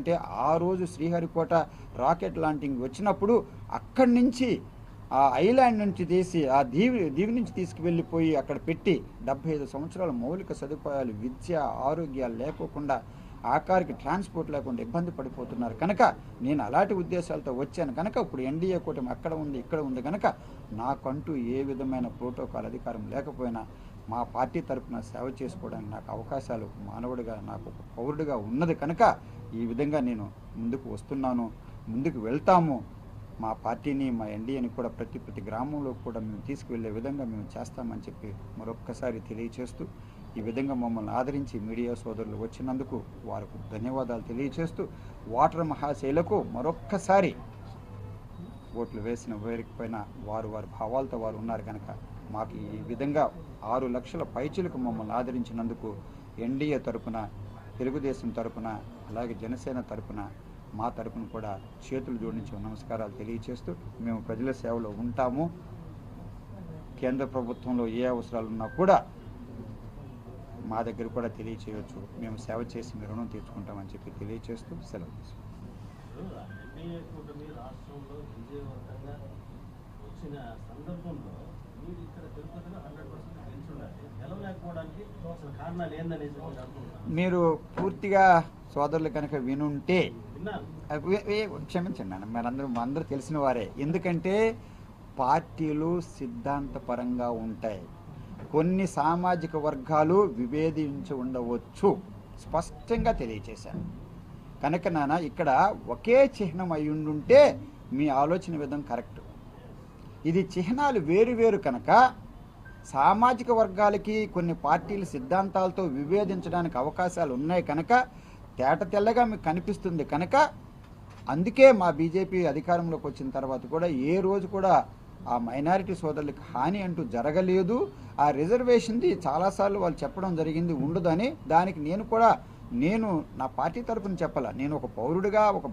ఎందుకంటే ఆ రోజు శ్రీహరికోట రాకెట్ లాంచింగ్ వచ్చినప్పుడు అక్కడి నుంచి ఆ ఐలాండ్ నుంచి తీసి ఆ దీవి నుంచి తీసుకువెళ్ళిపోయి అక్కడ పెట్టి 75 సంవత్సరాల మౌలిక సదుపాయాలు విద్య ఆరోగ్యాలు లేకోకుండా ఆఖరికి ట్రాన్స్పోర్ట్ లేకుండా ఇబ్బంది పడిపోతున్నారు కనుక నేను అలాంటి ఉద్దేశాలతో వచ్చాను కనుక ఇప్పుడు ఎన్డీఏ కూటమి అక్కడ ఉంది ఇక్కడ ఉంది కనుక నాకంటూ ఏ విధమైన ప్రోటోకాల్ అధికారం లేకపోయినా మా పార్టీ తరఫున సేవ చేసుకోవడానికి నాకు అవకాశాలు మానవుడిగా నాకు ఒక పౌరుడిగా ఉన్నది కనుక ఈ విధంగా నేను ముందుకు వస్తున్నాను, ముందుకు వెళ్తాము. మా పార్టీని మా ఎన్డీఏని కూడా ప్రతి గ్రామంలో కూడా మేము తీసుకువెళ్ళే విధంగా మేము చేస్తామని చెప్పి మరొక్కసారి తెలియచేస్తూ ఈ విధంగా మమ్మల్ని ఆదరించి మీడియా సోదరులు వచ్చినందుకు వారికి ధన్యవాదాలు తెలియచేస్తూ ఓటర్ మహాశైలకు మరొక్కసారి ఓట్లు వేసిన వేరికపోయినా వారి భావాలతో వారు ఉన్నారు కనుక మాకు ఈ విధంగా 6 లక్షల పైచిలకు మమ్మల్ని ఆదరించినందుకు ఎన్డీఏ తరపున తెలుగుదేశం తరపున అలాగే జనసేన తరపున మా తరపున కూడా చేతులు జోడించి నమస్కారాలు తెలియచేస్తూ మేము ప్రజల సేవలో ఉంటాము. కేంద్ర ప్రభుత్వంలో ఏ అవసరాలు ఉన్నా కూడా మా దగ్గర కూడా తెలియచేయవచ్చు, మేము సేవ చేసి మీ రుణం తీర్చుకుంటామని చెప్పి తెలియచేస్తూ సెలవు మీరు పూర్తిగా సోదరులు కనుక వినుంటే క్షమించండి అన్న, అందరూ తెలిసిన వారే. ఎందుకంటే పార్టీలు సిద్ధాంతపరంగా ఉంటాయి, కొన్ని సామాజిక వర్గాలు విభేదించి ఉండవచ్చు, స్పష్టంగా తెలియచేశాను కనుక నాన్న ఇక్కడ ఒకే చిహ్నం అయి ఉండుంటే మీ ఆలోచన విధం కరెక్ట్. ఇది చిహ్నాలు వేరు కనుక సామాజిక వర్గాలకి కొన్ని పార్టీల సిద్ధాంతాలతో విభేదించడానికి అవకాశాలు ఉన్నాయి కనుక తేటతెల్లగా మీకు కనిపిస్తుంది కనుక అందుకే మా బీజేపీ అధికారంలోకి వచ్చిన తర్వాత కూడా ఏ రోజు కూడా ఆ మైనారిటీ సోదరులకు హాని అంటూ జరగలేదు. ఆ రిజర్వేషన్ది చాలాసార్లు వాళ్ళు చెప్పడం జరిగింది ఉండదని, దానికి నేను నా పార్టీ తరఫున చెప్పాల, నేను ఒక పౌరుడిగా ఒక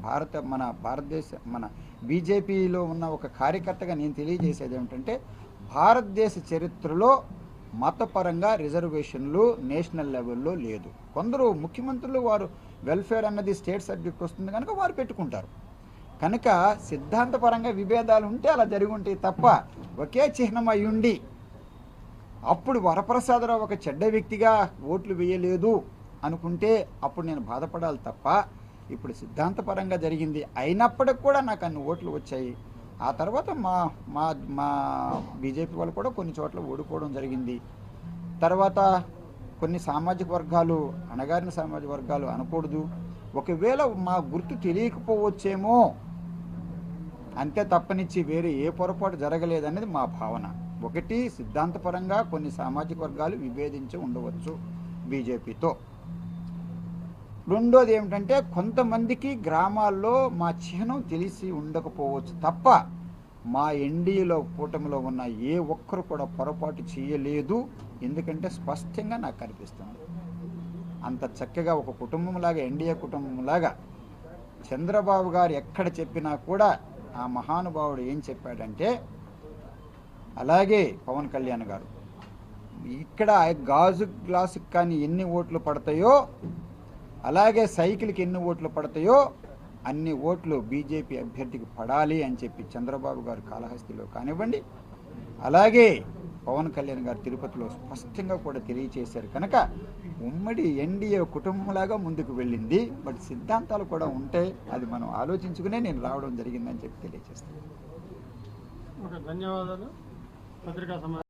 మన బీజేపీలో ఉన్న ఒక కార్యకర్తగా నేను తెలియజేసేది ఏమిటంటే భారతదేశ చరిత్రలో మతపరంగా రిజర్వేషన్లు నేషనల్ లెవెల్లో లేదు. కొందరు ముఖ్యమంత్రులు వారు వెల్ఫేర్ అన్నది స్టేట్ సబ్జెక్ట్ వస్తుంది కనుక వారు పెట్టుకుంటారు కనుక సిద్ధాంతపరంగా విభేదాలు ఉంటే అలా జరిగి ఉంటాయి తప్ప ఒకే చిహ్నం అయ్యుండి అప్పుడు వరప్రసాదరావు ఒక చెడ్డ వ్యక్తిగా ఓట్లు వేయలేదు అనుకుంటే అప్పుడు నేను బాధపడాలి తప్ప ఇప్పుడు సిద్ధాంతపరంగా జరిగింది అయినప్పటికి కూడా నాకు అన్ని ఓట్లు వచ్చాయి. ఆ తర్వాత మా బీజేపీ వాళ్ళు కూడా కొన్ని చోట్ల ఓడిపోవడం జరిగింది. తర్వాత కొన్ని సామాజిక వర్గాలు అణగారిన సామాజిక వర్గాలు అనకూడదు, ఒకవేళ మా గుర్తు తెలియకపోవచ్చేమో అంతే తప్పనిచ్చి వేరే ఏ పొరపాటు జరగలేదనేది మా భావన. ఒకటి సిద్ధాంతపరంగా కొన్ని సామాజిక వర్గాలు విభేదించి ఉండవచ్చు బీజేపీతో. రెండోది ఏమిటంటే కొంతమందికి గ్రామాల్లో మా చిహ్నం తెలిసి ఉండకపోవచ్చు తప్ప మా ఎన్డీఏలో కూటమిలో ఉన్న ఏ ఒక్కరు కూడా పొరపాటు చేయలేదు. ఎందుకంటే స్పష్టంగా నాకు కనిపిస్తుంది అంత చక్కగా ఒక కుటుంబంలాగా ఎన్డీఏ కుటుంబంలాగా చంద్రబాబు గారు ఎక్కడ చెప్పినా కూడా ఆ మహానుభావుడు ఏం చెప్పాడంటే, అలాగే పవన్ కళ్యాణ్ గారు ఇక్కడ గాజు గ్లాసుకి కానీ ఎన్ని ఓట్లు పడతాయో అలాగే సైకిల్కి ఎన్ని ఓట్లు పడతాయో అన్ని ఓట్లు బీజేపీ అభ్యర్థికి పడాలి అని చెప్పి చంద్రబాబు గారు కాళహస్తిలో కానివ్వండి, అలాగే పవన్ కళ్యాణ్ గారు తిరుపతిలో స్పష్టంగా కూడా తెలియచేశారు కనుక ఉమ్మడి ఎన్డీఏ కుటుంబంలాగా ముందుకు వెళ్ళింది. బట్ సిద్ధాంతాలు కూడా ఉంటే అది మనం ఆలోచించుకునే నేను రావడం జరిగిందని చెప్పి తెలియజేస్తాను. ధన్యవాదాలు.